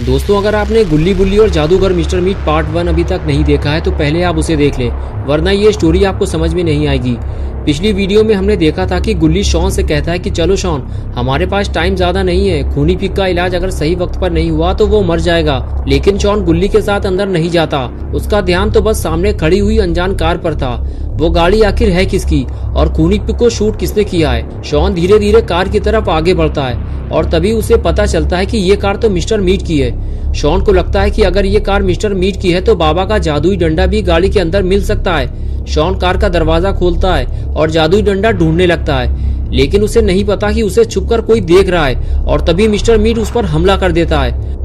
दोस्तों, अगर आपने गुल्ली बुल्ली और जादूगर मिस्टर मीट पार्ट 1 अभी तक नहीं देखा है तो पहले आप उसे देख लें, वरना ये स्टोरी आपको समझ में नहीं आएगी। पिछली वीडियो में हमने देखा था कि गुल्ली शॉन से कहता है कि चलो शॉन, हमारे पास टाइम ज्यादा नहीं है, खूनी पिक का इलाज अगर सही वक्त पर नहीं हुआ तो वो मर जाएगा। लेकिन शॉन गुल्ली के साथ अंदर नहीं जाता, उसका ध्यान तो बस सामने खड़ी हुई अनजान कार पर था। वो गाड़ी आखिर है किसकी और खूनी पिक को शूट किसने किया है। शॉन धीरे धीरे कार की तरफ आगे बढ़ता है और तभी उसे पता चलता है कि ये कार तो मिस्टर मीट की है। शॉन को लगता है कि अगर ये कार मिस्टर मीट की है तो बाबा का जादुई डंडा भी गाड़ी के अंदर मिल सकता है। शॉन कार का दरवाजा खोलता है और जादुई डंडा ढूंढने लगता है, लेकिन उसे नहीं पता कि उसे छुपकर कोई देख रहा है और तभी मिस्टर मीट उस पर हमला कर देता है।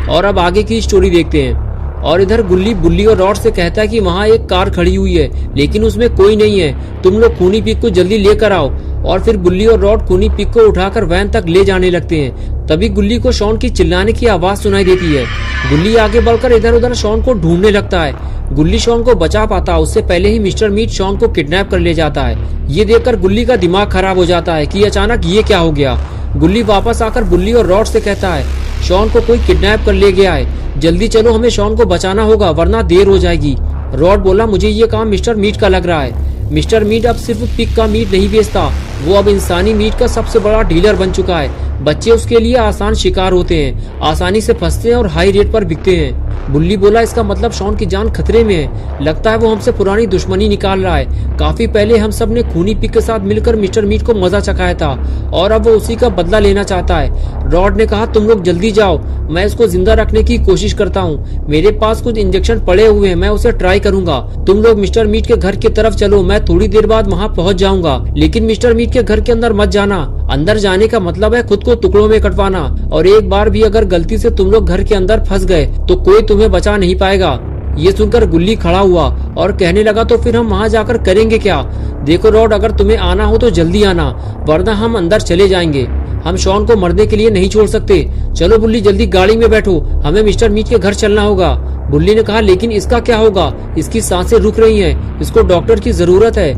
और अब आगे की स्टोरी देखते हैं। और इधर गुल्ली बुल्ली और रॉड से कहता है कि वहाँ एक कार खड़ी हुई है लेकिन उसमें कोई नहीं है, तुम लोग खूनी पिक को जल्दी लेकर आओ। और फिर गुल्ली और रॉड खूनी पिक को उठाकर वैन तक ले जाने लगते हैं। तभी गुल्ली को शॉन की चिल्लाने की आवाज सुनाई देती है। गुल्ली आगे बढ़कर इधर उधर शॉन को ढूंढने लगता है। गुल्ली शॉन को बचा पाता, उससे पहले ही मिस्टर मीट शॉन को किडनैप कर ले जाता है। ये देखकर गुल्ली का दिमाग खराब हो जाता है कि अचानक ये क्या हो गया। गुल्ली वापस आकर बुल्ली और रॉड से कहता है शॉन को कोई किडनैप कर ले गया है, जल्दी चलो, हमें शॉन को बचाना होगा वरना देर हो जाएगी। रॉड बोला मुझे ये काम मिस्टर मीट का लग रहा है। मिस्टर मीट अब सिर्फ पिग का मीट नहीं बेचता, वो अब इंसानी मीट का सबसे बड़ा डीलर बन चुका है। बच्चे उसके लिए आसान शिकार होते हैं, आसानी से फंसते हैं और हाई रेट पर बिकते हैं। बुल्ली बोला इसका मतलब शॉन की जान खतरे में है, लगता है वो हमसे पुरानी दुश्मनी निकाल रहा है। काफी पहले हम सब ने खूनी पिग के साथ मिलकर मिस्टर मीट को मजा चखाया था और अब वो उसी का बदला लेना चाहता है। रॉड ने कहा तुम लोग जल्दी जाओ, मैं इसको जिंदा रखने की कोशिश करता हूँ, मेरे पास कुछ इंजेक्शन पड़े हुए हैं, मैं उसे ट्राई करूंगा। तुम लोग मिस्टर मीट के घर की तरफ चलो, मैं थोड़ी देर बाद वहाँ पहुँच जाऊंगा, लेकिन मिस्टर मीट के घर के अंदर मत जाना। अंदर जाने का मतलब है खुद को टुकड़ों में कटवाना, और एक बार भी अगर गलती से तुम लोग घर के अंदर फंस गए तो कोई तुम्हें बचा नहीं पाएगा। ये सुनकर गुल्ली खड़ा हुआ और कहने लगा तो फिर हम वहाँ जाकर करेंगे क्या? देखो रॉड, अगर तुम्हें आना हो तो जल्दी आना, वरना हम अंदर चले जाएंगे। हम शॉन को मरने के लिए नहीं छोड़ सकते। चलो बुल्ली, जल्दी गाड़ी में बैठो, हमें मिस्टर मीट के घर चलना होगा। बुल्ली ने कहा लेकिन इसका क्या होगा, इसकी सांसें रुक रही हैं, इसको डॉक्टर की जरूरत है।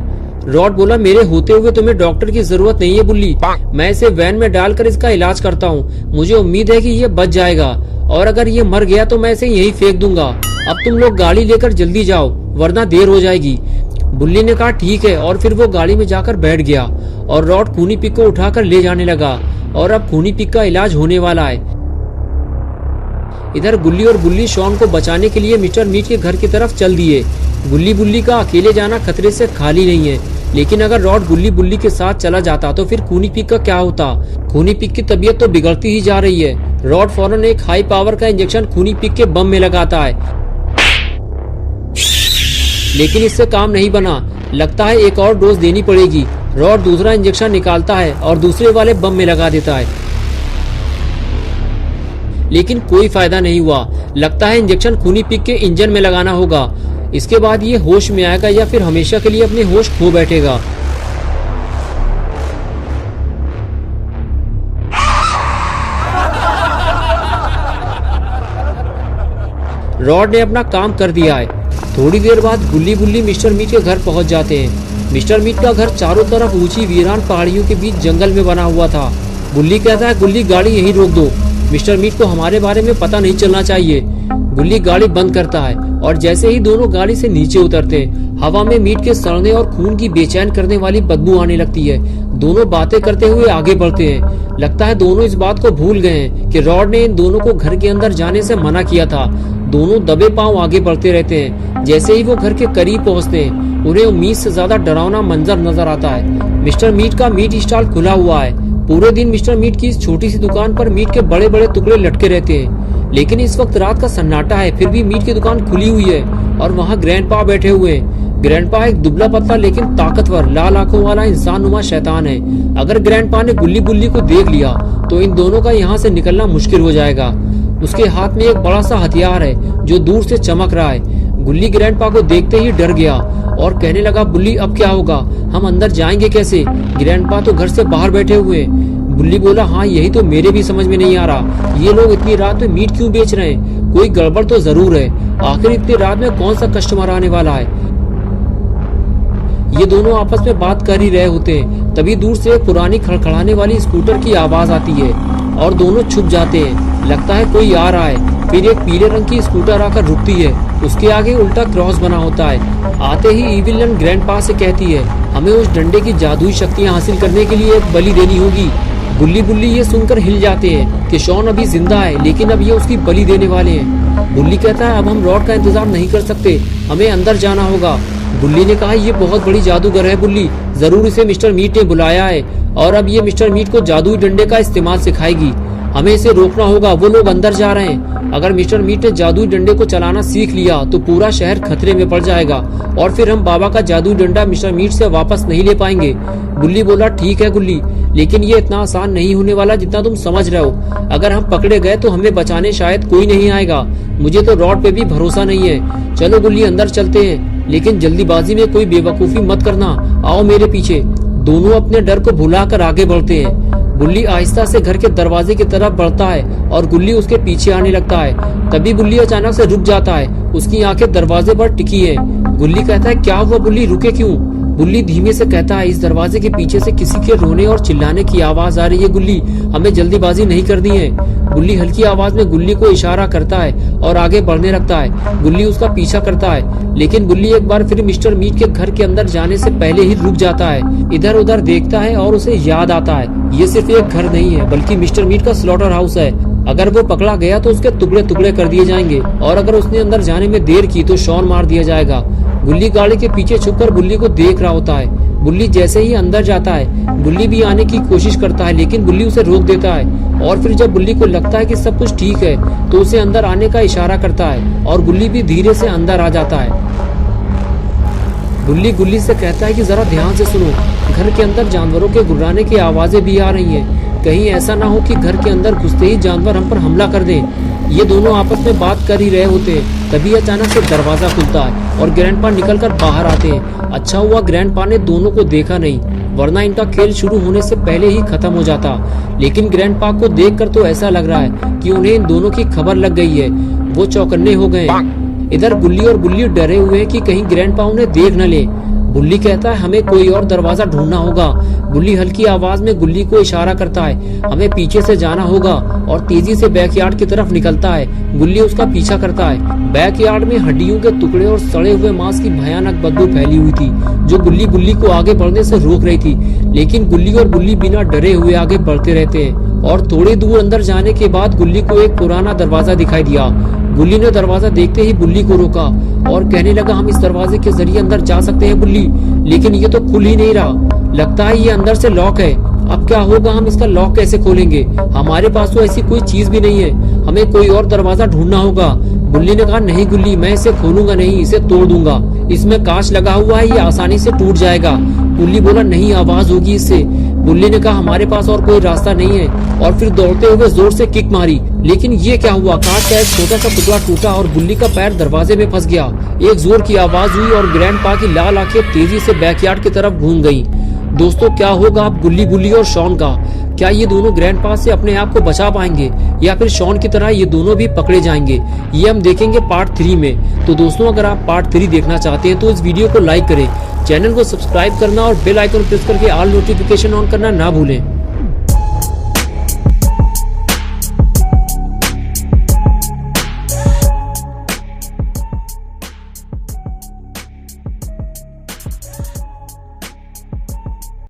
रॉड बोला मेरे होते हुए तुम्हें डॉक्टर की जरूरत नहीं है बुल्ली, मैं इसे वैन में डालकर इसका इलाज करता हूँ, मुझे उम्मीद है कि ये बच जाएगा, और अगर ये मर गया तो मैं इसे यहीं फेंक दूंगा। अब तुम लोग गाड़ी लेकर जल्दी जाओ वरना देर हो जाएगी। बुल्ली ने कहा ठीक है, और फिर वो गाड़ी में जाकर बैठ गया और रॉड खूनी पिक को उठाकर ले जाने लगा और अब खूनी पिक का इलाज होने वाला है। इधर गुल्ली और बुल्ली शॉन को बचाने के लिए मिस्टर मीट के घर की तरफ चल दिए। गुल्ली बुल्ली का अकेले जाना खतरे से खाली नहीं है, लेकिन अगर रॉड गुल्ली बुल्ली के साथ चला जाता तो फिर खूनी पिक का क्या होता? खूनी पिक की तबीयत तो बिगड़ती ही जा रही है। रॉड फौरन एक हाई पावर का इंजेक्शन खूनी पिक के बम में लगाता है, लेकिन इससे काम नहीं बना, लगता है एक और डोज देनी पड़ेगी। रॉड दूसरा इंजेक्शन निकालता है और दूसरे वाले बम में लगा देता है, लेकिन कोई फायदा नहीं हुआ। लगता है इंजेक्शन खूनी पिक के इंजन में लगाना होगा, इसके बाद ये होश में आएगा या फिर हमेशा के लिए अपने होश खो बैठेगा। रॉड ने अपना काम कर दिया है। थोड़ी देर बाद गुल्ली बुल्ली मिस्टर मीट के घर पहुंच जाते हैं। मिस्टर मीट का घर चारों तरफ ऊंची वीरान पहाड़ियों के बीच जंगल में बना हुआ था। गुल्ली कहता है गुल्ली गाड़ी यहीं रोक दो, मिस्टर मीट को हमारे बारे में पता नहीं चलना चाहिए। गुल्ली गाड़ी बंद करता है और जैसे ही दोनों गाड़ी से नीचे उतरते हैं, हवा में मीट के सड़ने और खून की बेचैन करने वाली बदबू आने लगती है। दोनों बातें करते हुए आगे बढ़ते हैं। लगता है दोनों इस बात को भूल गए हैं कि रॉड ने इन दोनों को घर के अंदर जाने से मना किया था। दोनों दबे पांव आगे बढ़ते रहते हैं। जैसे ही वो घर के करीब पहुंचते हैं, उन्हें उम्मीद से ज्यादा डरावना मंजर नजर आता है। मिस्टर मीट का मीट स्टॉल खुला हुआ है। पूरे दिन मिस्टर मीट की इस छोटी सी दुकान पर मीट के बड़े बड़े टुकड़े लटके रहते हैं, लेकिन इस वक्त रात का सन्नाटा है, फिर भी मीट की दुकान खुली हुई है और वहाँ ग्रैंडपा बैठे हुए हैं। ग्रैंडपा एक दुबला पतला लेकिन ताकतवर लाल आंखों वाला इंसान नुमा शैतान है। अगर ग्रैंडपा ने गुल्ली बुल्ली को देख लिया तो इन दोनों का यहाँ से निकलना मुश्किल हो जाएगा। उसके हाथ में एक बड़ा सा हथियार है जो दूर से चमक रहा है। गुल्ली ग्रैंडपा को देखते ही डर गया और कहने लगा बुल्ली अब क्या होगा, हम अंदर जाएंगे कैसे? ग्रैंडपा तो घर से बाहर बैठे हुए हैं। बुल्ली बोला हाँ यही तो मेरे भी समझ में नहीं आ रहा, ये लोग इतनी रात में मीट क्यों बेच रहे हैं? कोई गड़बड़ तो जरूर है, आखिर इतनी रात में कौन सा कस्टमर आने वाला है? ये दोनों आपस में बात कर ही रहे होते हैं, तभी दूर से एक पुरानी खड़खड़ाने वाली स्कूटर की आवाज आती है और दोनों छुप जाते हैं। लगता है कोई आ रहा है। फिर एक पीले रंग की स्कूटर आकर रुकती है। उसके आगे उल्टा क्रॉस बना होता है। आते ही इविल ग्रैंडपा से कहती है, हमें उस डंडे की जादुई शक्तियां हासिल करने के लिए एक बलि देनी होगी। गुल्ली बुल्ली ये सुनकर हिल जाते हैं कि शॉन अभी जिंदा है, लेकिन अब ये उसकी बलि देने वाले हैं। बुल्ली कहता है, अब हम रॉड का इंतजार नहीं कर सकते, हमें अंदर जाना होगा। बुल्ली ने कहा, ये बहुत बड़ी जादूगर है बुल्ली, जरूर इसे मिस्टर मीट ने बुलाया है और अब ये मिस्टर मीट को जादुई डंडे का इस्तेमाल सिखाएगी। हमें इसे रोकना होगा, वो लोग अंदर जा रहे हैं। अगर मिस्टर मीट ने जादुई डंडे को चलाना सीख लिया तो पूरा शहर खतरे में पड़ जाएगा और फिर हम बाबा का जादुई डंडा मिस्टर मीट से वापस नहीं ले पाएंगे। बुल्ली बोला, ठीक है गुल्ली, लेकिन ये इतना आसान नहीं होने वाला जितना तुम समझ रहे हो। अगर हम पकड़े गए तो हमें बचाने शायद कोई नहीं आएगा। मुझे तो रॉड पे भी भरोसा नहीं है। चलो गुल्ली, अंदर चलते हैं, लेकिन जल्दीबाजी में कोई बेवकूफी मत करना। आओ मेरे पीछे। दोनों अपने डर को भुलाकर आगे बढ़ते हैं। बुल्ली आहिस्ता से घर के दरवाजे की तरफ बढ़ता है और गुल्ली उसके पीछे आने लगता है। तभी बुल्ली अचानक से रुक जाता है। उसकी आंखें दरवाजे पर टिकी है। गुल्ली कहता है, क्या हुआ बुल्ली, रुके क्यों? बुल्ली धीमे से कहता है, इस दरवाजे के पीछे से किसी के रोने और चिल्लाने की आवाज आ रही है गुल्ली, हमें जल्दीबाजी नहीं करनी है। बुल्ली हल्की आवाज में गुल्ली को इशारा करता है और आगे बढ़ने लगता है। गुल्ली उसका पीछा करता है, लेकिन गुल्ली एक बार फिर मिस्टर मीट के घर के अंदर जाने से पहले ही रुक जाता है। इधर उधर देखता है और उसे याद आता है, ये सिर्फ एक घर नहीं है बल्कि मिस्टर मीट का स्लॉटर हाउस है। अगर वो पकड़ा गया तो उसके टुकड़े टुकड़े कर दिए जाएंगे और अगर उसने अंदर जाने में देर की तो शॉन मार दिया जाएगा। गुल्ली गाड़ी के पीछे छुपकर बुल्ली को देख रहा होता है। बुल्ली जैसे ही अंदर जाता है, बुल्ली भी आने की कोशिश करता है, लेकिन बुल्ली उसे रोक देता है और फिर जब बुल्ली को लगता है कि सब कुछ ठीक है तो उसे अंदर आने का इशारा करता है और बुल्ली भी धीरे से अंदर आ जाता है। बुल्ली गुल्ली से कहता है कि जरा ध्यान से सुनो, घर के अंदर जानवरों के गुर्राने की आवाजें भी आ रही हैं। कहीं ऐसा ना हो कि घर के अंदर घुसते ही जानवर हम पर हमला कर दें। ये दोनों आपस में बात कर ही रहे होते हैं। तभी अचानक से दरवाजा खुलता है और ग्रैंडपा निकलकर बाहर आते हैं। अच्छा हुआ ग्रैंडपा ने दोनों को देखा नहीं, वरना इनका खेल शुरू होने से पहले ही खत्म हो जाता। लेकिन ग्रैंडपा को देखकर तो ऐसा लग रहा है कि उन्हें इन दोनों की खबर लग गई है। वो चौकन्ने हो गए। इधर गुल्ली और बुल्ली डरे हुए हैं कि कहीं ग्रैंडपा उन्हें देख न ले। बुल्ली कहता है, हमें कोई और दरवाजा ढूंढना होगा। बुल्ली हल्की आवाज में गुल्ली को इशारा करता है, हमें पीछे से जाना होगा और तेजी से बैकयार्ड की तरफ निकलता है। गुल्ली उसका पीछा करता है। बैकयार्ड में हड्डियों के टुकड़े और सड़े हुए मांस की भयानक बदबू फैली हुई थी, जो गुल्ली को आगे बढ़ने से रोक रही थी। लेकिन गुल्ली और बुल्ली बिना डरे हुए आगे बढ़ते रहते हैं और थोड़ी दूर अंदर जाने के बाद गुल्ली को एक पुराना दरवाजा दिखाई दिया। गुल्ली ने दरवाजा देखते ही बुल्ली को रोका और कहने लगा, हम इस दरवाजे के जरिए अंदर जा सकते हैं बुल्ली, लेकिन ये तो खुल ही नहीं रहा। लगता है ये अंदर से लॉक है। अब क्या होगा, हम इसका लॉक कैसे खोलेंगे? हमारे पास तो ऐसी कोई चीज भी नहीं है, हमें कोई और दरवाजा ढूंढना होगा। बुल्ली ने कहा, नहीं गुल्ली, मैं इसे खोलूंगा नहीं, इसे तोड़ दूंगा। इसमें कांच लगा हुआ है, ये आसानी से टूट जाएगा। बुल्ली बोला, नहीं, आवाज होगी इससे। बुल्ली ने कहा, हमारे पास और कोई रास्ता नहीं है और फिर दौड़ते हुए जोर से किक मारी। लेकिन ये क्या हुआ, कांच का एक छोटा सा टुकड़ा टूटा और बुल्ली का पैर दरवाजे में फंस गया। एक जोर की आवाज हुई और ग्रैंडपा की लाल आंखें तेजी से बैकयार्ड की तरफ घूम गईं। दोस्तों, क्या होगा अब गुल्ली बुल्ली और शॉन का? क्या ये दोनों ग्रैंडपा से अपने आप को बचा पाएंगे या फिर शॉन की तरह ये दोनों भी पकड़े जाएंगे? ये हम देखेंगे पार्ट 3 में। तो दोस्तों, अगर आप पार्ट 3 देखना चाहते हैं तो इस वीडियो को लाइक करें, चैनल को सब्सक्राइब करना और बेल आइकन प्रेस करके ऑल नोटिफिकेशन ऑन करना ना भूलें।